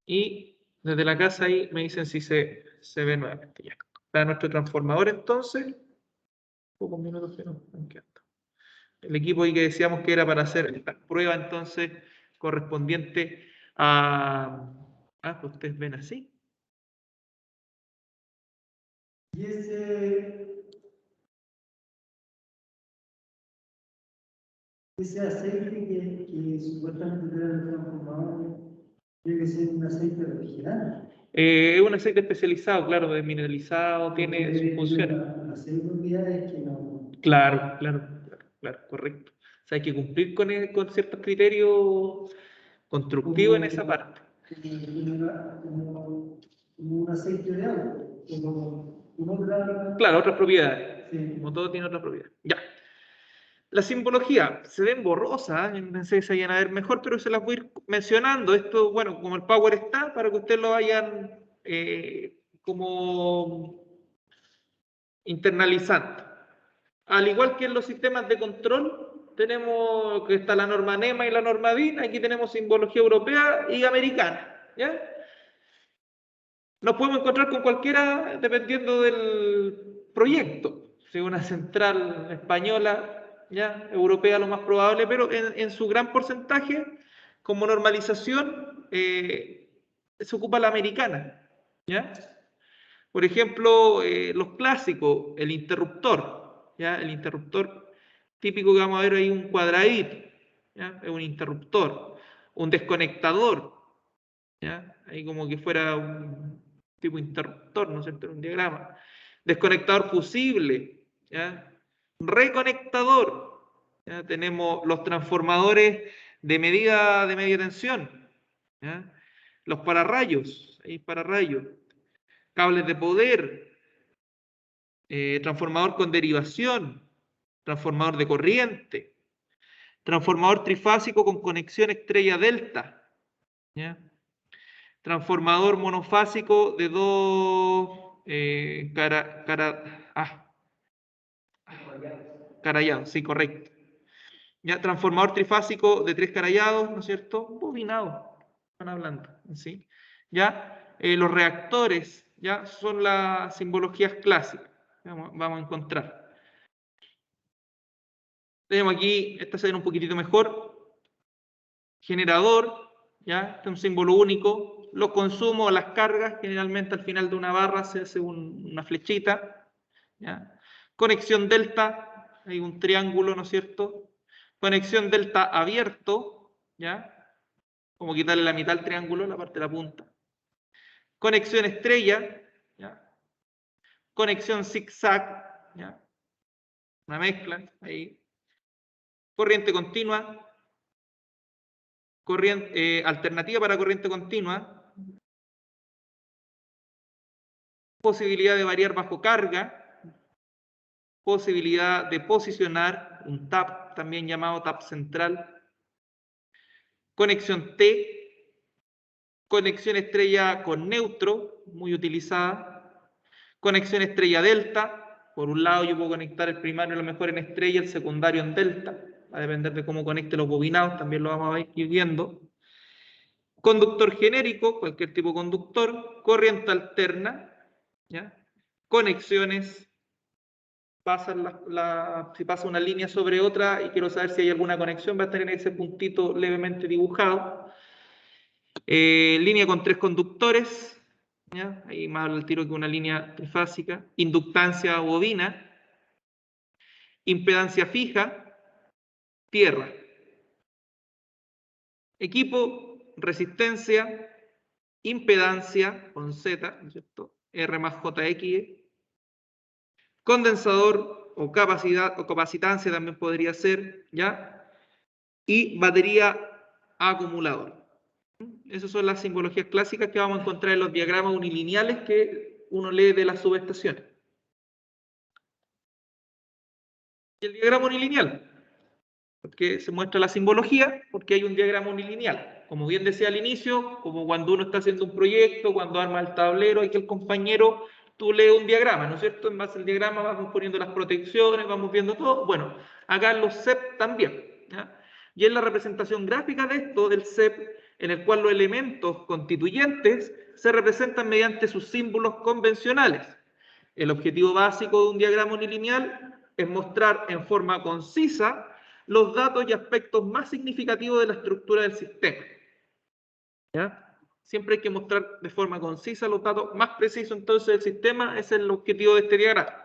Y desde la casa ahí me dicen si se ve nuevamente. Ya está nuestro transformador entonces. Pocos minutos que nos quedan. El equipo ahí que decíamos que era para hacer esta prueba entonces correspondiente a... Ah, pues ustedes ven así. Y ese aceite que supuestamente trae el transformador, debe ser un aceite refrigerante. Es un aceite especializado, claro, desmineralizado, tiene sus funciones. Las propiedades que no. Claro, correcto. O sea, hay que cumplir con ciertos criterios constructivos en esa parte. Como un aceite de agua, Claro, otras propiedades. Sí. Como todo tiene otras propiedades. Ya. La simbología se ven borrosas, pensé que se vayan a ver mejor, pero se las voy a ir mencionando. Esto, bueno, como el Power está, para que ustedes lo vayan como internalizando. Al igual que en los sistemas de control, tenemos que está la norma NEMA y la norma DIN, aquí tenemos simbología europea y americana. ¿Ya? Nos podemos encontrar con cualquiera dependiendo del proyecto. Si una central española, ya, europea lo más probable, pero en su gran porcentaje, como normalización, se ocupa la americana. ¿Ya? Por ejemplo, los clásicos, el interruptor. ¿Ya? El interruptor típico que vamos a ver ahí, un cuadradito. ¿Ya? Es un interruptor. Un desconectador. ¿Ya? Ahí como que fuera un tipo interruptor, ¿no es cierto? Un diagrama. Desconectador fusible, ¿ya? Reconectador. ¿Ya? Tenemos los transformadores de media tensión, ¿ya? Los pararrayos, ahí pararrayos. Cables de poder, transformador con derivación, transformador de corriente, transformador trifásico con conexión estrella delta, ¿ya? Transformador monofásico de dos carayados, sí, correcto. Ya, transformador trifásico de 3 carayados, ¿no es cierto? Bobinado, están hablando, ¿sí? Ya, los reactores, ya, son las simbologías clásicas, vamos a encontrar. Tenemos aquí, esta se ve un poquitito mejor, generador, ya, este es un símbolo único. Los consumos, las cargas, generalmente al final de una barra se hace una flechita, ¿ya? Conexión delta, hay un triángulo, ¿no es cierto? Conexión delta abierto, ¿ya? Como quitarle la mitad al triángulo, la parte de la punta. Conexión estrella, ¿ya? Conexión zigzag, ¿ya? Una mezcla ahí. Corriente continua, alternativa para corriente continua, posibilidad de variar bajo carga, posibilidad de posicionar, un tap, también llamado tap central, conexión T, conexión estrella con neutro, muy utilizada, conexión estrella delta, por un lado yo puedo conectar el primario a lo mejor en estrella, el secundario en delta, va a depender de cómo conecte los bobinados, también lo vamos a ir viendo. Conductor genérico, cualquier tipo de conductor, corriente alterna, ¿ya? Conexiones, si pasa una línea sobre otra y quiero saber si hay alguna conexión, va a tener ese puntito levemente dibujado. Línea con 3 conductores, ¿ya? Ahí más al tiro que una línea trifásica. Inductancia bobina, impedancia fija, tierra. Equipo, resistencia, impedancia con Z, ¿no es cierto? R más JX. Condensador o capacidad o capacitancia también podría ser, ¿ya? Y batería acumulador. Esas son las simbologías clásicas que vamos a encontrar en los diagramas unilineales que uno lee de las subestaciones. Y el diagrama unilineal, porque se muestra la simbología, porque hay un diagrama unilineal. Como bien decía al inicio, como cuando uno está haciendo un proyecto, cuando arma el tablero, hay que el compañero, tú lees un diagrama, ¿no es cierto? En base al diagrama vamos poniendo las protecciones, vamos viendo todo. Bueno, acá en los CEP también, ¿ya? Y es la representación gráfica de esto, del CEP, en el cual los elementos constituyentes se representan mediante sus símbolos convencionales. El objetivo básico de un diagrama unilineal es mostrar en forma concisa los datos y aspectos más significativos de la estructura del sistema. ¿Ya? Siempre hay que mostrar de forma concisa los datos más precisos entonces del sistema, ese es el objetivo de este diagrama.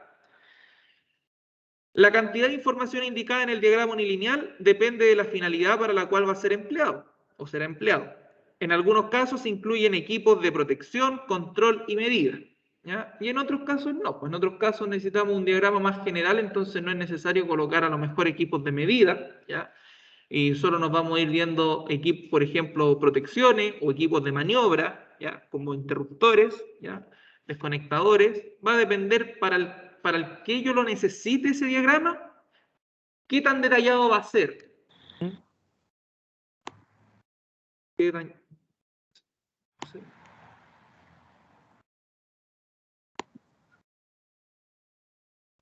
La cantidad de información indicada en el diagrama unilineal depende de la finalidad para la cual va a ser empleado o será empleado. En algunos casos se incluyen equipos de protección, control y medida, ¿ya? Y en otros casos no, pues en otros casos necesitamos un diagrama más general, entonces no es necesario colocar a lo mejor equipos de medida, ¿ya? Y solo nos vamos a ir viendo equipos, por ejemplo, protecciones o equipos de maniobra, ¿ya? Como interruptores, ¿ya? Desconectadores. Va a depender para el que yo lo necesite ese diagrama, qué tan detallado va a ser.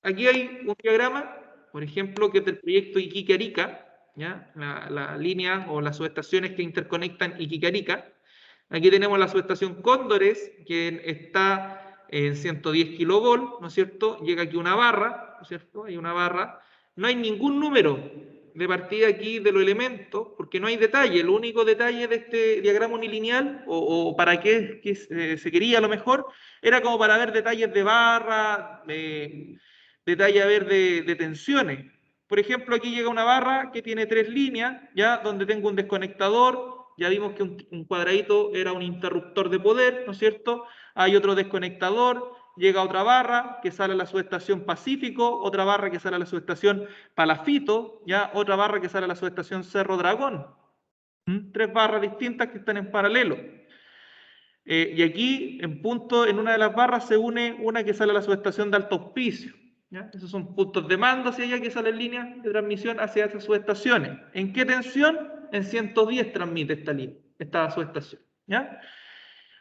Aquí hay un diagrama, por ejemplo, que es del proyecto Iquique-Arica, ¿ya? La línea o las subestaciones que interconectan Iquique-Arica. Aquí tenemos la subestación Cóndores, que está en 110 kilovolt, ¿no es cierto? Llega aquí una barra, ¿no es cierto? Hay una barra. No hay ningún número de partida aquí de los elementos, porque no hay detalle. El único detalle de este diagrama unilineal, o para qué se quería a lo mejor, era como para ver detalles de barra, detalle a ver de tensiones. Por ejemplo, aquí llega una barra que tiene 3 líneas, ya donde tengo un desconectador, ya vimos que un cuadradito era un interruptor de poder, ¿no es cierto? Hay otro desconectador, llega otra barra que sale a la subestación Pacífico, otra barra que sale a la subestación Palafito, ya otra barra que sale a la subestación Cerro Dragón. 3 barras distintas que están en paralelo. Y aquí, en una de las barras, se une una que sale a la subestación de Alto Hospicio. ¿Ya? Esos son puntos de mando hacia allá que salen líneas de transmisión hacia esas subestaciones. ¿En qué tensión? En 110 transmite esta subestación. ¿Ya?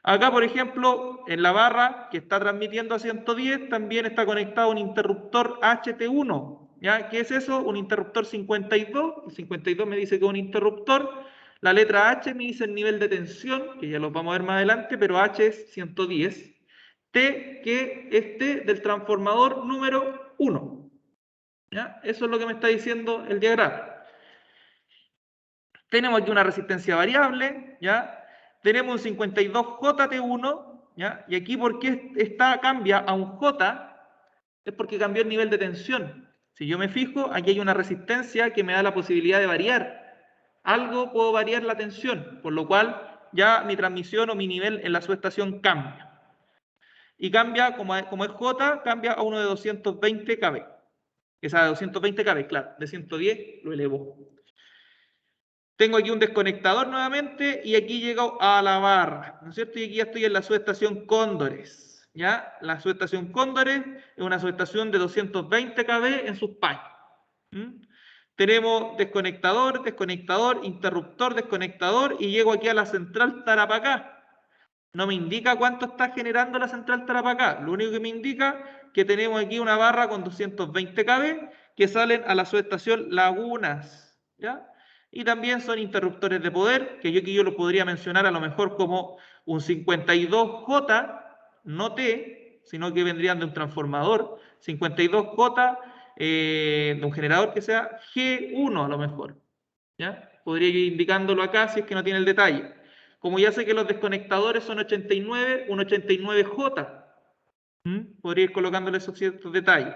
Acá, por ejemplo, en la barra que está transmitiendo a 110, también está conectado un interruptor HT1. ¿Ya? ¿Qué es eso? Un interruptor 52. El 52 me dice que es un interruptor. La letra H me dice el nivel de tensión, que ya lo vamos a ver más adelante, pero H es 110. T, que es T del transformador número 1. ¿Ya? Eso es lo que me está diciendo el diagrama. Tenemos aquí una resistencia variable, ¿ya? Tenemos un 52JT1, ¿ya? Y aquí, ¿por qué cambia a un J? Es porque cambió el nivel de tensión. Si yo me fijo, aquí hay una resistencia que me da la posibilidad de variar. Algo puedo variar la tensión, por lo cual ya mi transmisión o mi nivel en la subestación cambia. Y cambia, como es J, cambia a uno de 220 kV. Esa de 220 kV, claro, de 110 lo elevó. Tengo aquí un desconectador nuevamente y aquí llego a la barra, ¿no es cierto? Y aquí ya estoy en la subestación Cóndores, ¿ya? La subestación Cóndores es una subestación de 220 kV en sus paños. Tenemos desconectador, interruptor, desconectador y llego aquí a la central Tarapacá. No me indica cuánto está generando la central Tarapacá, lo único que me indica que tenemos aquí una barra con 220 kV que salen a la subestación Lagunas, ¿ya? Y también son interruptores de poder, que yo lo podría mencionar a lo mejor como un 52J, no T, sino que vendrían de un transformador, 52J de un generador que sea G1 a lo mejor, ¿ya? Podría ir indicándolo acá si es que no tiene el detalle. Como ya sé que los desconectadores son 89, un 89J, podría ir colocándole esos ciertos detalles.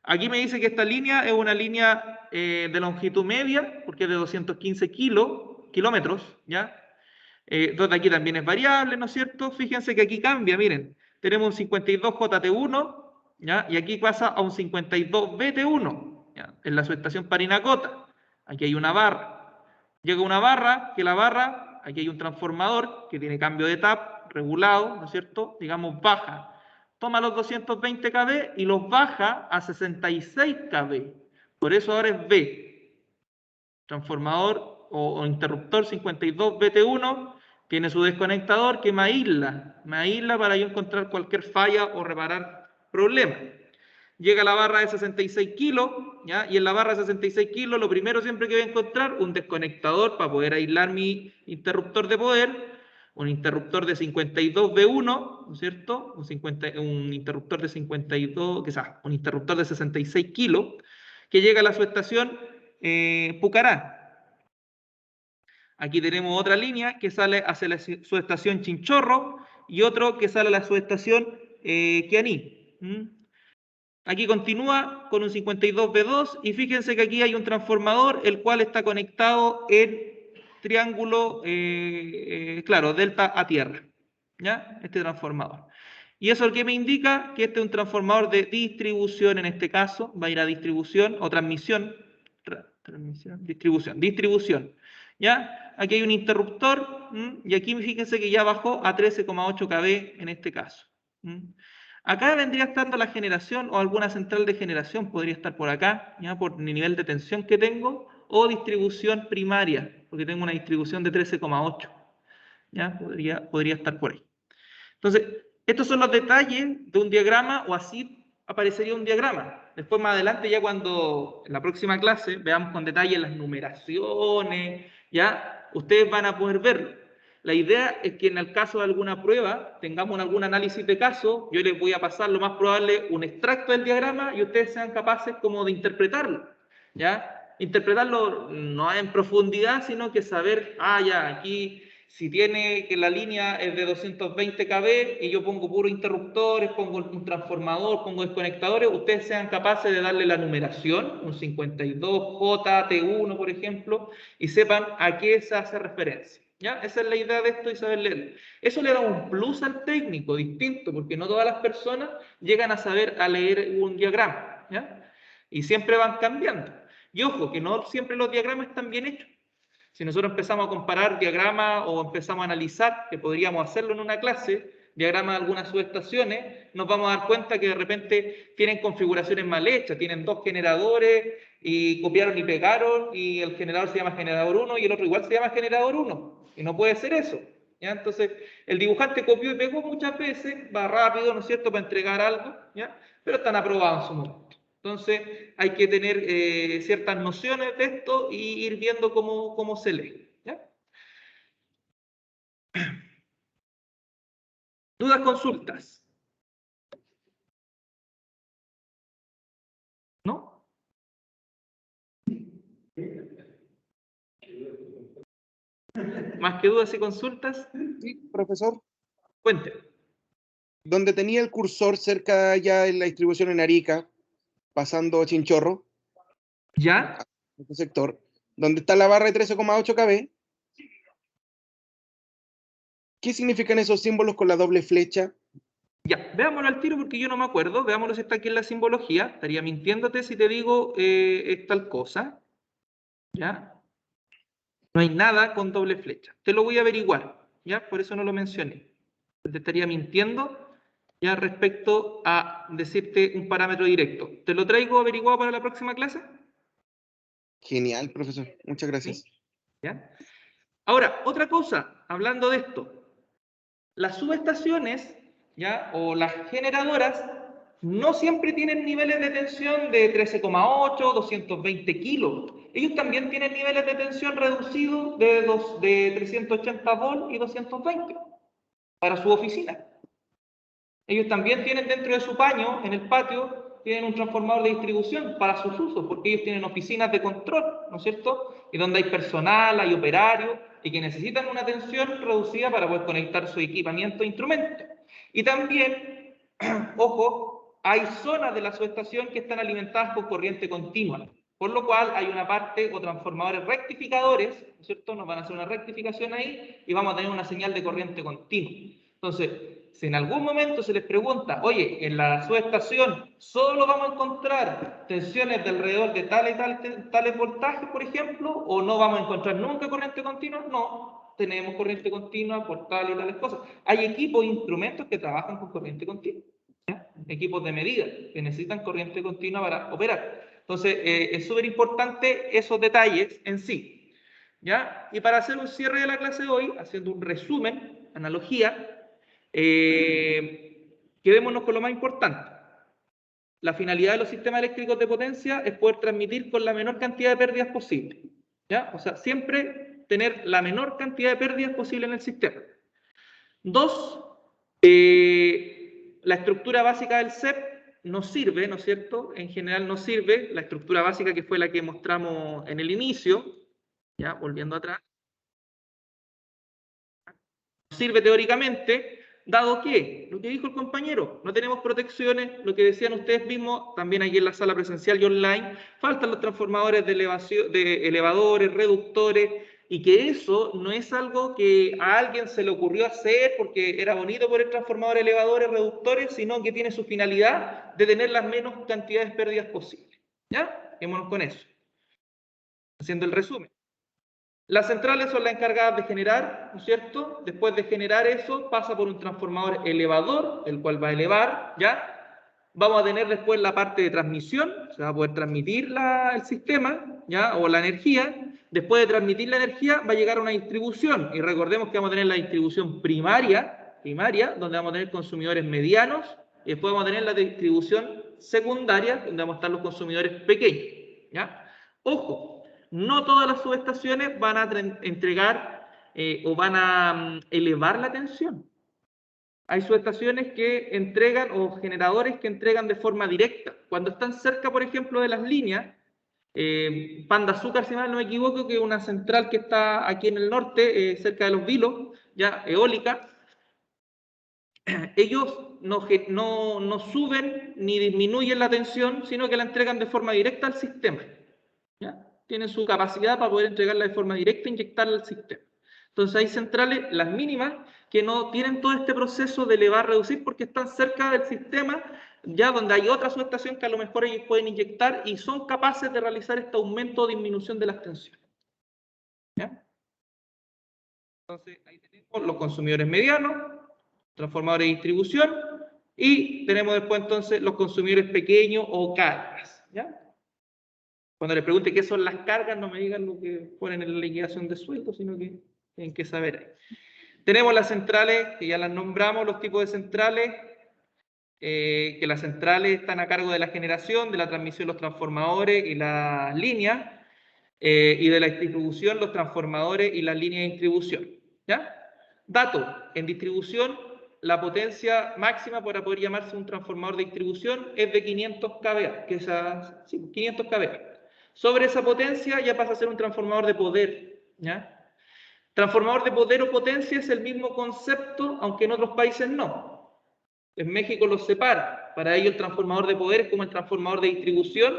Aquí me dice que esta línea es una línea de longitud media, porque es de 215 kilómetros, ¿ya? Entonces aquí también es variable, ¿no es cierto? Fíjense que aquí cambia, miren, tenemos un 52JT1, ¿ya? Y aquí pasa a un 52BT1, ¿ya? En la subestación Parinacota. Aquí hay una barra. Llega una barra, aquí hay un transformador que tiene cambio de tap regulado, ¿no es cierto? Digamos, baja. Toma los 220 kV y los baja a 66 kV. Por eso ahora es B. Transformador o interruptor 52BT1 tiene su desconectador que me aísla para yo encontrar cualquier falla o reparar problemas. llega a la barra de 66 kilos, ¿ya? Y en la barra de 66 kilos, lo primero siempre que voy a encontrar, un desconectador para poder aislar mi interruptor de poder, un interruptor de 52V1, ¿no es cierto? Un interruptor de 52, quizás, un interruptor de 66 kilos, que llega a la subestación Pucará. Aquí tenemos otra línea que sale hacia la subestación Chinchorro y otro que sale a la subestación Quianí. Aquí continúa con un 52V2 y fíjense que aquí hay un transformador el cual está conectado en triángulo, claro, delta a tierra, ¿ya? Este transformador. Y eso que me indica que este es un transformador de distribución, en este caso, va a ir a distribución o transmisión, distribución, ¿ya? Aquí hay un interruptor, y aquí fíjense que ya bajó a 13,8 kV en este caso. Acá vendría estando la generación o alguna central de generación, podría estar por acá, ¿ya? Por el nivel de tensión que tengo, o distribución primaria, porque tengo una distribución de 13,8. ¿Ya? Podría estar por ahí. Entonces, estos son los detalles de un diagrama, o así aparecería un diagrama. Después, más adelante, ya cuando en la próxima clase veamos con detalle las numeraciones, ¿ya? Ustedes van a poder verlo. La idea es que en el caso de alguna prueba, tengamos algún análisis de caso, yo les voy a pasar lo más probable un extracto del diagrama y ustedes sean capaces como de interpretarlo, ¿ya? Interpretarlo no en profundidad, sino que saber, ya, aquí si tiene que la línea es de 220 kV y yo pongo puros interruptores, pongo un transformador, pongo desconectadores, ustedes sean capaces de darle la numeración, un 52JT1, por ejemplo, y sepan a qué se hace referencia. ¿Ya? Esa es la idea de esto y saber leerlo. Eso le da un plus al técnico distinto, porque no todas las personas llegan a saber a leer un diagrama, ¿ya? Y siempre van cambiando. Y ojo, que no siempre los diagramas están bien hechos. Si nosotros empezamos a comparar diagramas o empezamos a analizar, que podríamos hacerlo en una clase, diagramas de algunas subestaciones, nos vamos a dar cuenta que de repente tienen configuraciones mal hechas, tienen dos generadores y copiaron y pegaron y el generador se llama generador 1 y el otro igual se llama generador 1. Y no puede ser eso. ¿Ya? Entonces, el dibujante copió y pegó muchas veces, va rápido, ¿no es cierto?, para entregar algo, ¿ya? Pero están aprobados en su momento. Entonces, hay que tener ciertas nociones de esto y ir viendo cómo se lee. ¿Ya? ¿Dudas, consultas? ¿No? ¿Más que dudas y consultas? Sí, profesor. Cuente. Donde tenía el cursor cerca ya en la distribución en Arica, pasando a Chinchorro, ¿Ya? en este sector, donde está la barra de 13,8 kV, ¿qué significan esos símbolos con la doble flecha? Ya, veámoslo al tiro porque yo no me acuerdo. Veámoslo si está aquí en la simbología. Estaría mintiéndote si te digo es tal cosa. ¿Ya? No hay nada con doble flecha. Te lo voy a averiguar. ¿Ya? Por eso no lo mencioné. Te estaría mintiendo ya respecto a decirte un parámetro directo. ¿Te lo traigo averiguado para la próxima clase? Genial, profesor. Muchas gracias. ¿Sí? ¿Ya? Ahora, otra cosa, hablando de esto. Las subestaciones, ¿ya? O las generadoras no siempre tienen niveles de tensión de 13,8, 220 kilos. Ellos también tienen niveles de tensión reducidos de 380 volt y 220 para su oficina. Ellos también tienen dentro de su paño, en el patio, tienen un transformador de distribución para sus usos, porque ellos tienen oficinas de control, ¿no es cierto? Y donde hay personal, hay operarios, y que necesitan una tensión reducida para poder conectar su equipamiento e instrumentos. Y también, ojo, hay zonas de la subestación que están alimentadas por corriente continua, por lo cual hay una parte o transformadores rectificadores, ¿no es cierto? Nos van a hacer una rectificación ahí y vamos a tener una señal de corriente continua. Entonces, si en algún momento se les pregunta, oye, en la subestación solo vamos a encontrar tensiones de alrededor de tales voltajes, por ejemplo, o no vamos a encontrar nunca corriente continua, no, tenemos corriente continua por tal y tales cosas. Hay equipos e instrumentos que trabajan con corriente continua, ¿ya? Equipos de medida que necesitan corriente continua para operar. Entonces, es súper importante esos detalles en sí, ¿ya? Y para hacer un cierre de la clase de hoy, haciendo un resumen, analogía, quedémonos con lo más importante. La finalidad de los sistemas eléctricos de potencia es poder transmitir con la menor cantidad de pérdidas posible, ¿ya? O sea, siempre tener la menor cantidad de pérdidas posible en el sistema. 2, la estructura básica del CEP no sirve, ¿no es cierto? En general no sirve. La estructura básica que fue la que mostramos en el inicio, ya, volviendo atrás, no sirve teóricamente, dado que, lo que dijo el compañero, no tenemos protecciones, lo que decían ustedes mismos, también aquí en la sala presencial y online, faltan los transformadores de elevación, de elevadores, reductores, y que eso no es algo que a alguien se le ocurrió hacer porque era bonito poner transformadores, elevadores, reductores, sino que tiene su finalidad de tener las menos cantidades de pérdidas posibles. ¿Ya? Quedémonos con eso. Haciendo el resumen. Las centrales son las encargadas de generar, ¿no es cierto? Después de generar eso, pasa por un transformador elevador, el cual va a elevar, ¿ya? Vamos a tener después la parte de transmisión, se va a poder transmitir el sistema, ¿ya? O la energía. Después de transmitir la energía, va a llegar a una distribución. Y recordemos que vamos a tener la distribución primaria, donde vamos a tener consumidores medianos, y después vamos a tener la distribución secundaria, donde vamos a estar los consumidores pequeños, ¿ya? Ojo, no todas las subestaciones van a entregar o van a elevar la tensión. Hay subestaciones que entregan o generadores que entregan de forma directa. Cuando están cerca, por ejemplo, de las líneas, Pan de Azúcar, si mal no me equivoco, que es una central que está aquí en el norte, cerca de Los Vilos, ya eólica, ellos no suben ni disminuyen la tensión, sino que la entregan de forma directa al sistema. ¿Ya? Tienen su capacidad para poder entregarla de forma directa e inyectarla al sistema. Entonces hay centrales, las mínimas, que no tienen todo este proceso de elevar, reducir, porque están cerca del sistema, ya donde hay otra subestación que a lo mejor ellos pueden inyectar y son capaces de realizar este aumento o disminución de las tensiones. ¿Ya? Entonces ahí tenemos los consumidores medianos, transformadores de distribución, y tenemos después entonces los consumidores pequeños o cargas. ¿Ya? Cuando les pregunte qué son las cargas, no me digan lo que ponen en la liquidación de sueldo, sino que tienen que saber ahí. Tenemos las centrales, que ya las nombramos, los tipos de centrales, que las centrales están a cargo de la generación, de la transmisión, los transformadores y las líneas, y de la distribución, los transformadores y las líneas de distribución. ¿Ya? Dato, en distribución, la potencia máxima para poder llamarse un transformador de distribución es de 500 kVA, que es 500 kVA. Sobre esa potencia ya pasa a ser un transformador de poder, ¿ya? Transformador de poder o potencia es el mismo concepto, aunque en otros países no. En México los separa. Para ellos el transformador de poder es como el transformador de distribución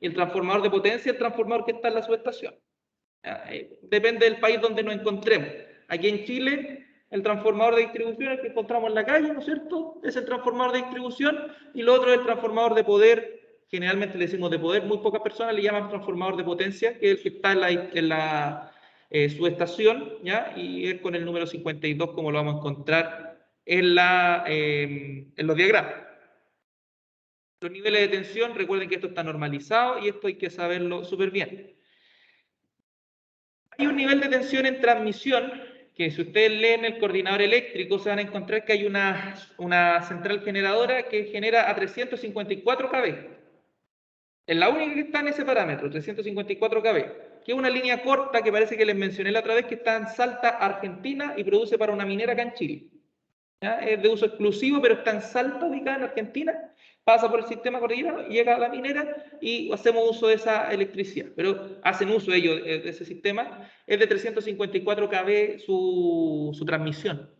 y el transformador de potencia el transformador que está en la subestación. Depende del país donde nos encontremos. Aquí en Chile, el transformador de distribución, el que encontramos en la calle, ¿no es cierto? Es el transformador de distribución y lo otro es el transformador de poder. Generalmente le decimos de poder, muy pocas personas le llaman transformador de potencia, que es el que está en la subestación, ¿ya? Y es con el número 52, como lo vamos a encontrar en los diagramas. Los niveles de tensión, recuerden que esto está normalizado y esto hay que saberlo súper bien. Hay un nivel de tensión en transmisión que si ustedes leen el coordinador eléctrico se van a encontrar que hay una central generadora que genera a 354 kV. Es la única que está en ese parámetro, 354 kV, que es una línea corta que parece que les mencioné la otra vez que está en Salta, Argentina y produce para una minera acá en Chile. ¿Ya? Es de uso exclusivo, pero está en Salta, ubicada en Argentina, pasa por el sistema cordillerano, llega a la minera y hacemos uso de esa electricidad. Pero hacen uso ellos de ese sistema. Es de 354 kV su transmisión.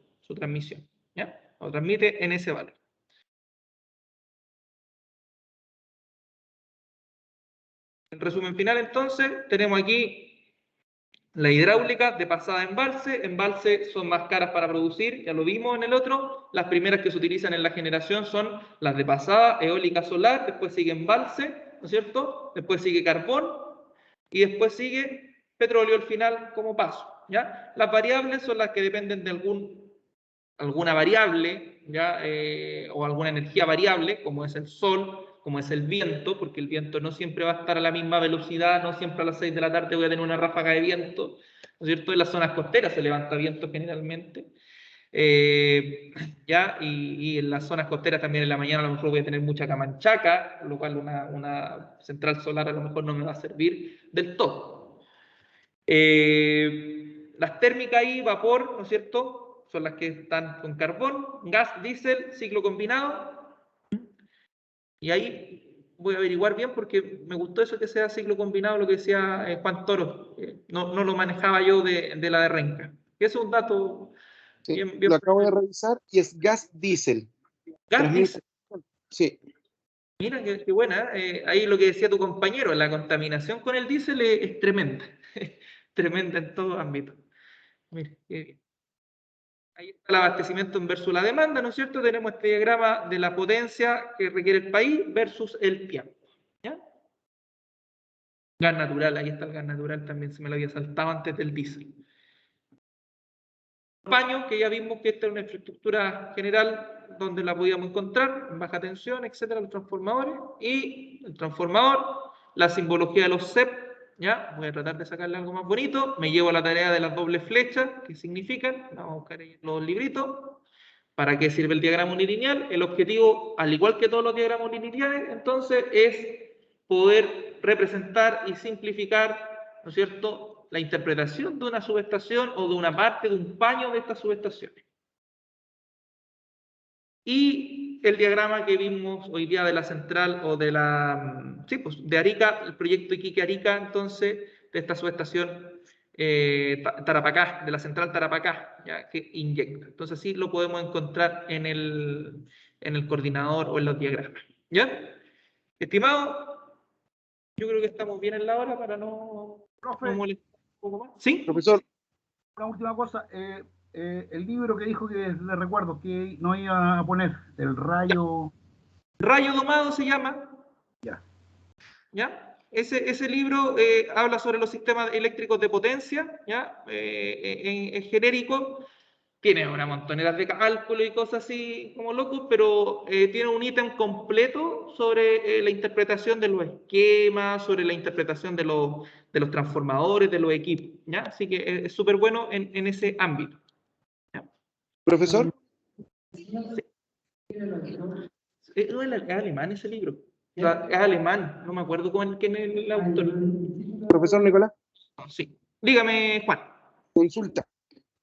¿Ya? Lo transmite en ese valor. En resumen final, entonces, tenemos aquí la hidráulica de pasada a embalse. Embalse son más caras para producir, ya lo vimos en el otro. Las primeras que se utilizan en la generación son las de pasada, eólica solar, después sigue embalse, ¿no es cierto? Después sigue carbón y después sigue petróleo al final como paso, ¿ya? Las variables son las que dependen de alguna variable, ¿ya? O alguna energía variable, como es el sol, como es el viento, porque el viento no siempre va a estar a la misma velocidad, no siempre a las 6 de la tarde voy a tener una ráfaga de viento, ¿no es cierto? En las zonas costeras se levanta viento generalmente. ¿Ya? Y en las zonas costeras también en la mañana a lo mejor voy a tener mucha camanchaca, lo cual una central solar a lo mejor no me va a servir del todo. Las térmicas ahí, vapor, ¿no es cierto? Son las que están con carbón, gas, diésel, ciclo combinado. Y ahí voy a averiguar bien porque me gustó eso que sea ciclo combinado, lo que decía Juan Toro. No lo manejaba yo de la de Renca. Y eso es un dato Sí, bien. lo acabo de revisar y es gas diésel. Gas diésel. Sí, Mira qué buena. Ahí lo que decía tu compañero, la contaminación con el diésel es tremenda. Tremenda en todo ámbito. Mira, qué bien. Ahí está el abastecimiento versus la demanda, ¿no es cierto? Tenemos este diagrama de la potencia que requiere el país versus el tiempo. ¿Ya? Gas natural, ahí está el gas natural, también se me lo había saltado antes del diésel. Paño, que ya vimos que esta es una infraestructura general donde la podíamos encontrar, en baja tensión, etcétera, los transformadores, y el transformador, la simbología de los CEP, ¿ya? Voy a tratar de sacarle algo más bonito, me llevo a la tarea de las dobles flechas, ¿qué significan? Vamos a buscar ahí los libritos. ¿Para qué sirve el diagrama unilineal? El objetivo, al igual que todos los diagramas unilineales, entonces, es poder representar y simplificar, ¿no es cierto?, la interpretación de una subestación o de una parte de un paño de estas subestaciones. Y el diagrama que vimos hoy día de la central o de la, sí, pues de Arica, el proyecto Iquique-Arica, entonces, de esta subestación Tarapacá, de la central Tarapacá, ¿ya? Que inyecta. Entonces, sí lo podemos encontrar en el coordinador o en los diagramas. ¿Ya? Estimado, yo creo que estamos bien en la hora para no molestar un poco más. ¿Sí? profesor, Una última cosa, el libro que dijo que le recuerdo que no iba a poner, el rayo. Rayo Domado se llama. Ya. ¿Ya? Ese libro habla sobre los sistemas eléctricos de potencia, ¿ya? En genérico, tiene una montonera de cálculo y cosas así como locos, pero tiene un ítem completo sobre la interpretación de los esquemas, sobre la interpretación de los transformadores, de los equipos, ¿ya? Así que es súper bueno en ese ámbito. ¿Ya? profesor, Es alemán ese libro. O sea, es alemán, no me acuerdo quién es el autor. profesor Nicolás, Sí. Dígame, Juan. consulta.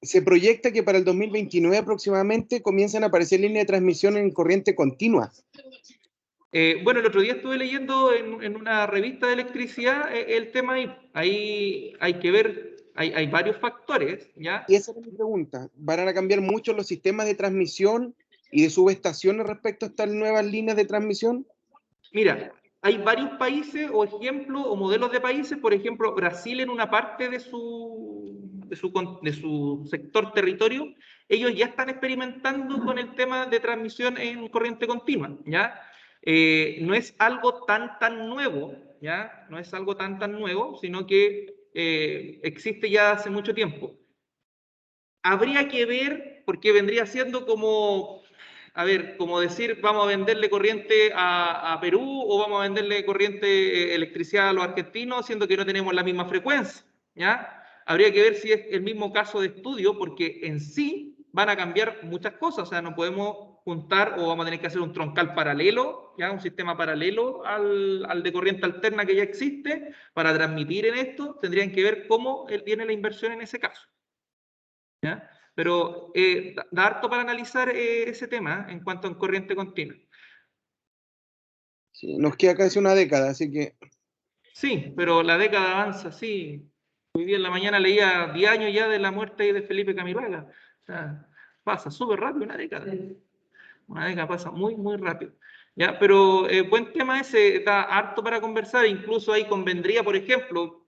Se proyecta que para el 2029 aproximadamente comiencen a aparecer líneas de transmisión en corriente continua. Bueno, el otro día estuve leyendo en una revista de electricidad el tema ahí hay que ver, hay varios factores, ¿ya? Y esa es mi pregunta. ¿Van a cambiar mucho los sistemas de transmisión y de subestaciones respecto a estas nuevas líneas de transmisión? Mira, hay varios países o ejemplos o modelos de países, por ejemplo, Brasil en una parte de su sector territorio, ellos ya están experimentando con el tema de transmisión en corriente continua, ¿ya? No es algo tan nuevo, ¿ya? No es algo tan nuevo, sino que existe ya hace mucho tiempo. Habría que ver, porque vendría siendo como, a ver, como decir, vamos a venderle corriente a Perú o vamos a venderle corriente, electricidad a los argentinos, siendo que no tenemos la misma frecuencia, ¿ya? Habría que ver si es el mismo caso de estudio, porque en sí van a cambiar muchas cosas, o sea, no podemos juntar o vamos a tener que hacer un troncal paralelo, ¿ya? Un sistema paralelo al de corriente alterna que ya existe, para transmitir en esto, tendrían que ver cómo viene la inversión en ese caso. ¿Ya? Pero da harto para analizar ese tema en cuanto a corriente continua. Sí, nos queda casi una década, así que Sí, pero la década avanza, sí. Hoy día en la mañana leía 10 años ya de la muerte de Felipe Camiroaga. O sea, pasa súper rápido una década. Una década pasa muy rápido. ¿Ya? Pero buen tema ese, da harto para conversar, incluso ahí convendría, por ejemplo,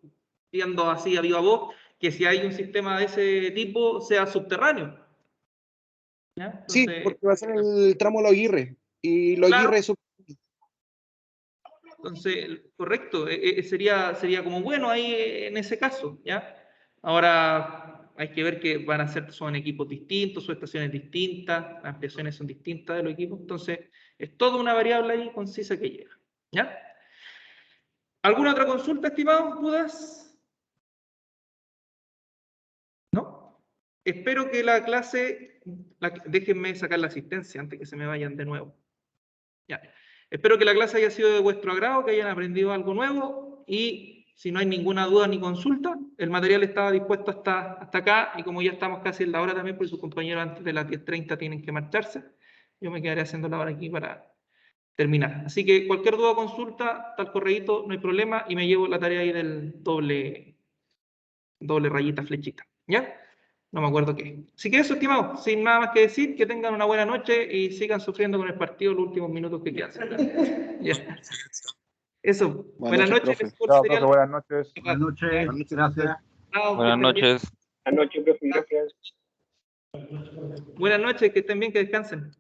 viendo así a viva voz, que si hay un sistema de ese tipo sea subterráneo. ¿Ya? sí, Entonces, porque va a ser el tramo Los Aguirre. Y Los claro, Aguirre es entonces, correcto, sería como bueno ahí en ese caso, ¿ya? Ahora hay que ver que son equipos distintos, son estaciones distintas, las ampliaciones son distintas de los equipos, entonces es toda una variable ahí concisa que llega, ¿ya? ¿Alguna otra consulta, estimados Budas? ¿No? espero que la clase, déjenme sacar la asistencia antes que se me vayan de nuevo. Ya. Espero que la clase haya sido de vuestro agrado, que hayan aprendido algo nuevo y si no hay ninguna duda ni consulta, el material estaba dispuesto hasta acá y como ya estamos casi en la hora también, porque sus compañeros antes de las 10:30 tienen que marcharse, yo me quedaré haciendo la hora aquí para terminar. Así que cualquier duda o consulta, tal correíto, no hay problema y me llevo la tarea ahí del doble rayita, flechita. ¿Ya? No me acuerdo qué. Así que eso, estimados, sin nada más que decir, que tengan una buena noche y sigan sufriendo con el partido los últimos minutos que quedan. ¿Ya? Eso. Buenas noches. profe. Chao, profe, buenas noches. Buenas noches, gracias. Chao, Buenas que estén bien. noches. Buenas noches, profe, gracias. Buenas noches, que estén bien, que descansen.